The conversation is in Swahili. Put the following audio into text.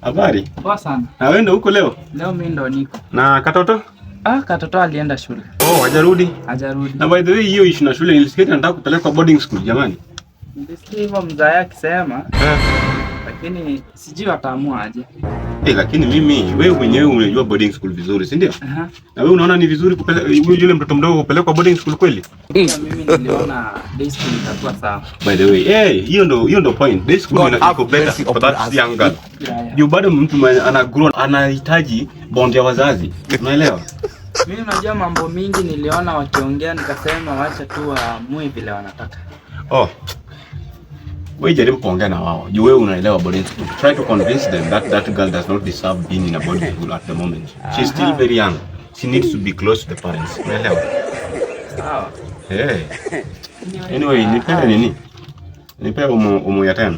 Habari? Poa sana. Na wewe ndio huko leo? Leo mimi ndo niko. Na katoto? Katoto alienda shule. Oh, hajarudi? Hajarudi. Na by the way hiyo issue na shule nilisikia nataka kupeleka boarding school jamani. Nilisikia hivyo mzee akisema. Lakini sijui wataamua aje. Lakini wewe mwenyewe unajua boarding school vizuri, si ndio? Na wewe unaona ni vizuri kupeleka yule mtoto mdogo kupelekwa boarding school kweli? Mimi niliona day school itakuwa sawa. By the way, hiyo ndo point. Day school iko better for that young girl. Juu bado mtu ana grow, anahitaji bond ya wazazi. Unaelewa? Mimi najua mambo mingi niliona wakiongea nikasema wacha tu waamue vile wanataka. Wewe jaribu kuongea na wao. Juu wewe unaelewa boarding school. Try to convince them that girl does not deserve being in a boarding school at the moment. She's still very young. She needs to be close to the parents. Unaelewa? Sawa. Anyway, nipe nini? Nipe umu ya tena.